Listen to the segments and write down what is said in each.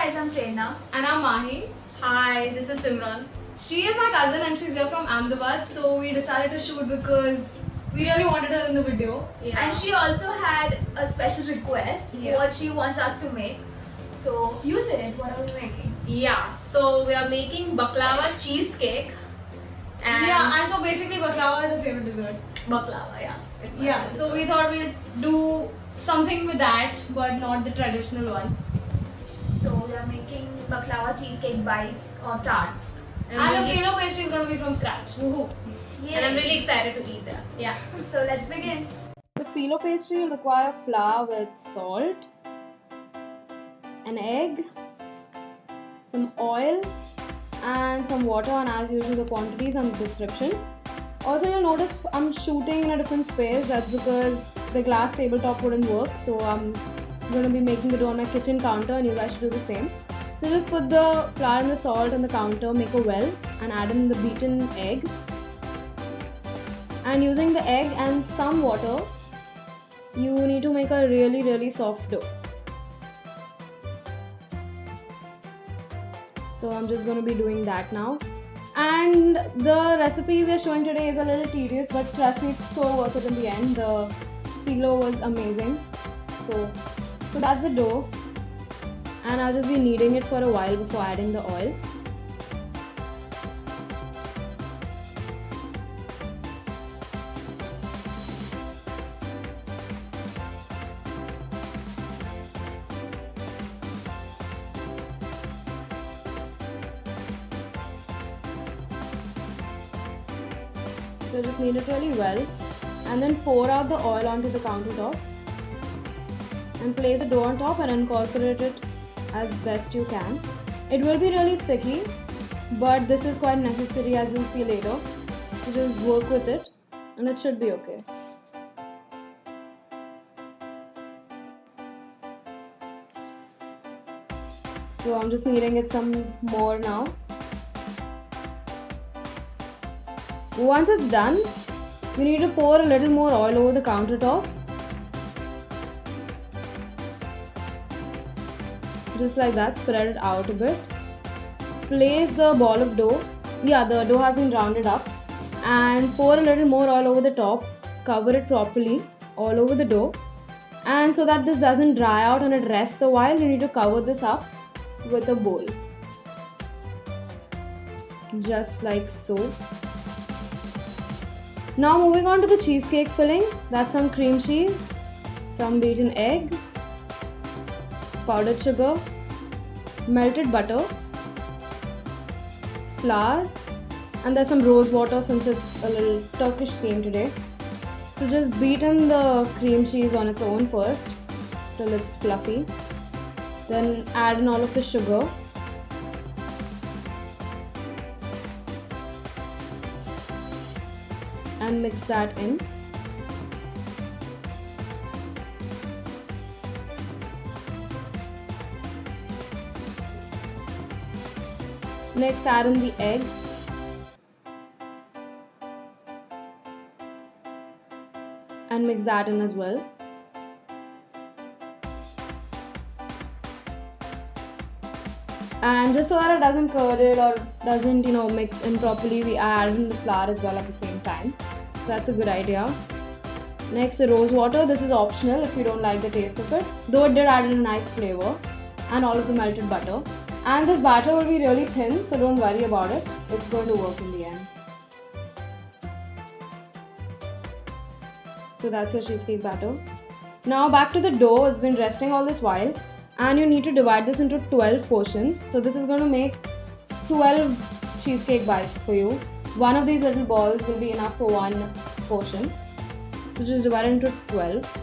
guys, I'm Prerna. And I'm Mahi. Hi, this is Simran. She is my cousin and she's here from Ahmedabad, so we decided to shoot because we really wanted her in the video. Yeah. And she also had a special request, what she wants us to make. So you said it, what are we making? Yeah, so we are making baklava cheesecake. And And so basically baklava is her favorite dessert. baklava, yeah. It's my Yeah, favorite so we dessert. thought we'd do something with that, but not the traditional one. So we are making baklava cheesecake bites or tarts. And the pheno pastry is going to be from scratch. Woohoo! Yay. And I'm really excited to eat that. Yeah. So let's begin. The phyllo pastry will require flour with salt, an egg, some oil, and some water, and as usual the quantities and the description. Also, you'll notice I'm shooting in a different space. That's because the glass tabletop wouldn't work, so I'm going to be making the dough on my kitchen counter, and you guys should do the same. So just put the flour and the salt on the counter, make a well, and add in the beaten egg. And using the egg and some water, you need to make a really soft dough. So I'm just going to be doing that now. And the recipe we're showing today is a little tedious, but trust me, it's so worth it in the end. The phyllo was amazing. So that's the dough. And I'll just be kneading it for a while before adding the oil. So just knead it really well, and then pour out the oil onto the countertop and place the dough on top and incorporate it as best you can. It will be really sticky, but this is quite necessary, as you'll see later. So just work with it and it should be okay. So I'm just kneading it some more now. Once it's done, we need to pour a little more oil over the countertop. Just like that, spread it out a bit. Place the ball of dough. Yeah, the dough has been rounded up. And pour a little more oil over the top. Cover it properly all over the dough. And so that this doesn't dry out and it rests a while, you need to cover this up with a bowl. Just like so. Now moving on to the cheesecake filling. That's some cream cheese, some beaten egg, powdered sugar, melted butter, flour, and there's some rose water since it's a little Turkish theme today. So just beat in the cream cheese on its own first till it's fluffy. Then add in all of the sugar. And mix that in. Next, add in the egg. And mix that in as well. And just so that it doesn't curdle or doesn't, mix in properly, we add in the flour as well at the same time. So that's a good idea. Next, the rose water. This is optional if you don't like the taste of it, though it did add in a nice flavor. And all of the melted butter. And this batter will be really thin, so don't worry about it. It's going to work in the end. So that's your cheesecake batter. Now back to the dough. It's been resting all this while. And you need to divide this into 12 portions. So this is going to make 12 cheesecake bites for you. One of these little balls will be enough for one portion. So just divide it into 12.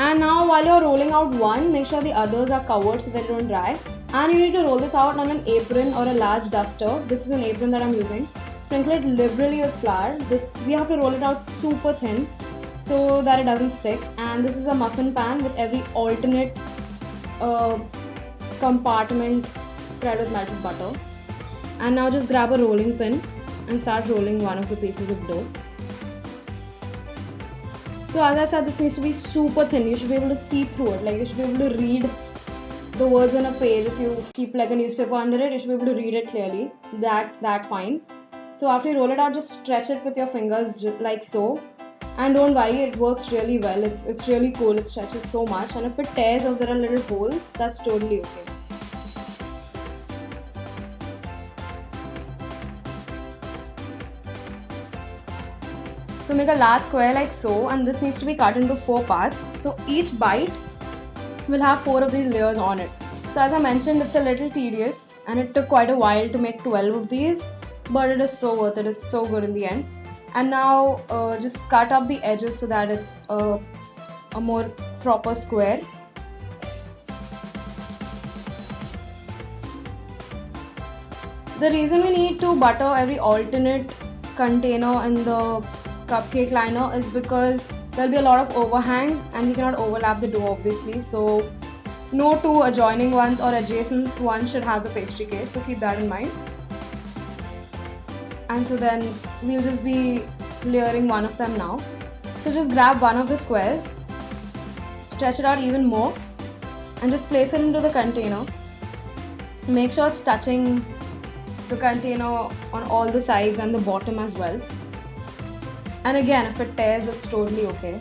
And now while you're rolling out one, make sure the others are covered so that they don't dry. And you need to roll this out on an apron or a large duster. This is an apron that I'm using. Sprinkle it liberally with flour. We have to roll it out super thin so that it doesn't stick. And this is a muffin pan with every alternate compartment spread with melted butter. And now just grab a rolling pin and start rolling one of the pieces of dough. So as I said, this needs to be super thin. You should be able to see through it. Like you should be able to read the words on a page, if you keep like a newspaper under it, you should be able to read it clearly. That fine. So after you roll it out, just stretch it with your fingers like so. And don't worry, it works really well. It's really cool. It stretches so much. And if it tears or there are little holes, that's totally okay. So make a large square like so, and this needs to be cut into 4 parts. So each bite will have 4 of these layers on it. So as I mentioned, it's a little tedious and it took quite a while to make 12 of these, but it is so worth it. It's so good in the end. And now just cut up the edges so that it's a more proper square. The reason we need to butter every alternate container in the cupcake liner is because there'll be a lot of overhang and we cannot overlap the dough obviously. So no 2 adjoining ones or adjacent ones should have the pastry case, so keep that in mind. And so then we'll just be layering one of them now. So just grab one of the squares, stretch it out even more, and just place it into the container. Make sure it's touching the container on all the sides and the bottom as well. And again, if it tears, it's totally okay.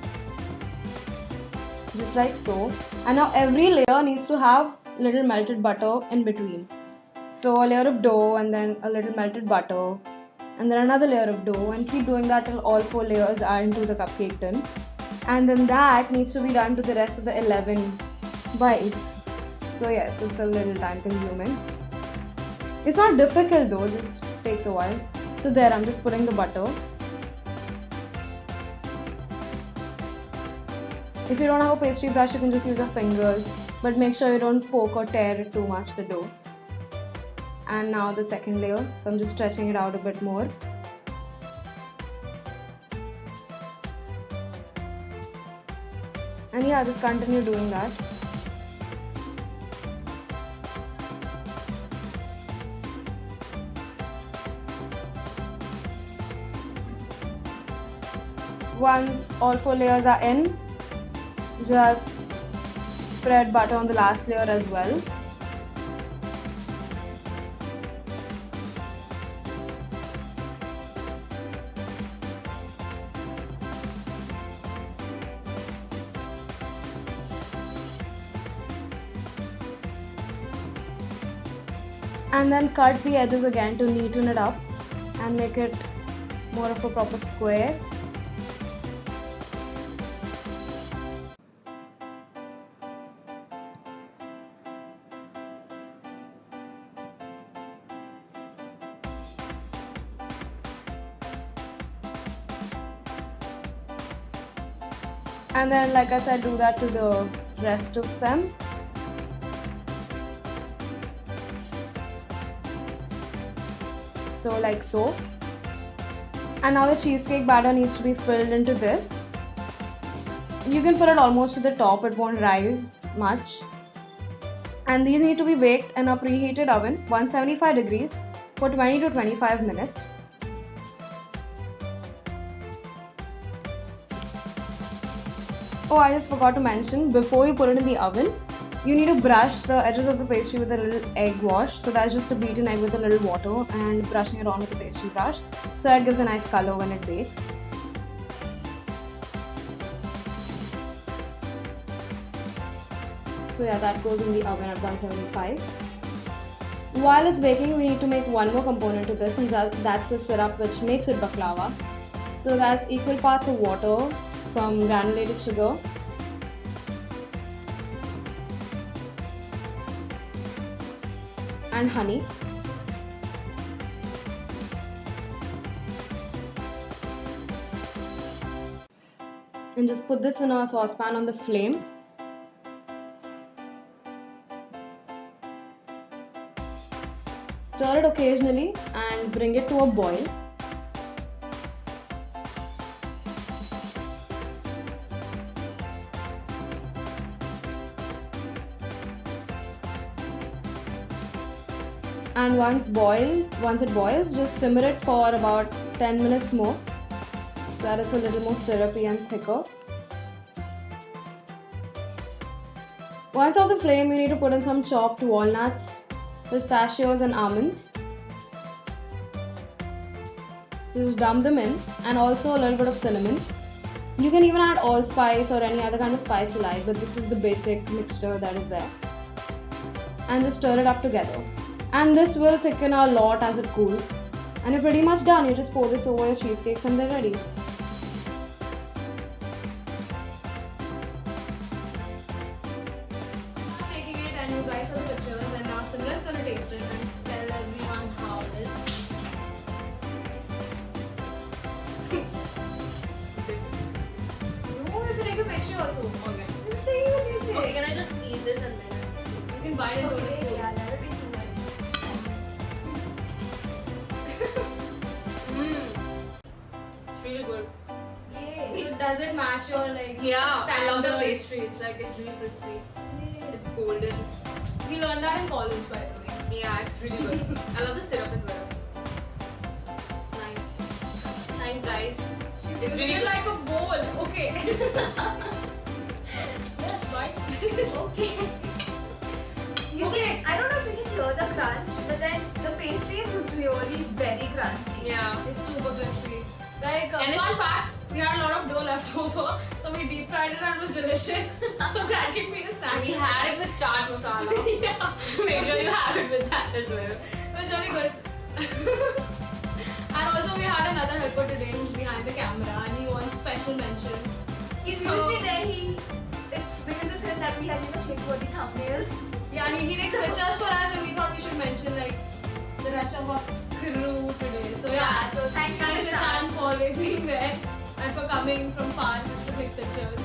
Just like so. And now every layer needs to have little melted butter in between. So a layer of dough and then a little melted butter and then another layer of dough, and keep doing that till all 4 layers are into the cupcake tin. And then that needs to be done to the rest of the 11 bites. So yes, it's a little time consuming. It's not difficult though, just takes a while. So there, I'm just putting the butter. If you don't have a pastry brush, you can just use your fingers, but make sure you don't poke or tear it too much, the dough. And now the second layer, so I'm just stretching it out a bit more. And yeah, just continue doing that. Once all 4 layers are in, just spread butter on the last layer as well. And then cut the edges again to neaten it up and make it more of a proper square. And then, like I said, do that to the rest of them. So like so. And now the cheesecake batter needs to be filled into this. You can put it almost to the top, it won't rise much. And these need to be baked in a preheated oven, 175 degrees, for 20 to 25 minutes. Oh, I just forgot to mention, before you put it in the oven, you need to brush the edges of the pastry with a little egg wash. So that's just a beaten egg with a little water and brushing it on with the pastry brush. So that gives a nice color when it bakes. So yeah, that goes in the oven at 175. While it's baking, we need to make one more component to this, and that's the syrup which makes it baklava. So that's equal parts of water, some granulated sugar, and honey. And just put this in a saucepan on the flame. Stir it occasionally and bring it to a boil. And once it boils, just simmer it for about 10 minutes more so that it's a little more syrupy and thicker. Once off the flame, you need to put in some chopped walnuts, pistachios and almonds. So just dump them in, and also a little bit of cinnamon. You can even add allspice or any other kind of spice you like, but this is the basic mixture that is there. And just stir it up together. And this will thicken a lot as it cools. And you're pretty much done. You just pour this over your cheesecakes and they're ready. I'm making it and you guys saw the pictures, and now Simran's gonna taste it and tell everyone how it is. No, if you take a picture also. Okay. I'm just taking the cheesecake. Okay, can I just eat this and then? You can bite into it Okay, too. yeah, let it be 2 minutes. It's really good. Yay. So does it match your like Yeah, I love the standard- pastry. It's like it's really crispy. It's golden. We learned that in college, by the way. Yeah, it's really good. I love the syrup as well. Nice. Thanks, guys. It's It's really really like a bowl. Okay. Yes, right. Okay. I don't know if you can hear the crunch, but then the pastry is really very crunchy. Yeah. It's super crispy. Like, And fun it's- fact, we had a lot of dough left over, so we deep fried it and it was delicious. So that can be a snack. We had it with chaat masala. Yeah. Make sure you have it with that as well. It was really good. And also we had another helper today who's behind the camera and he wants special mention. He's So- usually there. It's because of him that we have click-worthy thumbnails. Yeah, he takes pictures for us and we thought we should mention like the rest of our crew today. So yeah, So thank you, thanks Nishan. Nishan for always being there and for coming from far just to take pictures.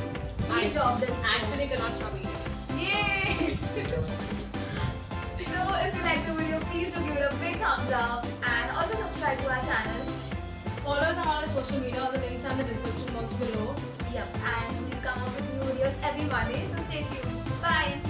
Nice job, this. Actually cannot stop eating. Yay! So if you like the video, please do give it a big thumbs up and also subscribe to our channel. Follow us on all our social media, all the links are in the description box below. Yep, and we come up with new videos every Monday, so stay tuned. Bye.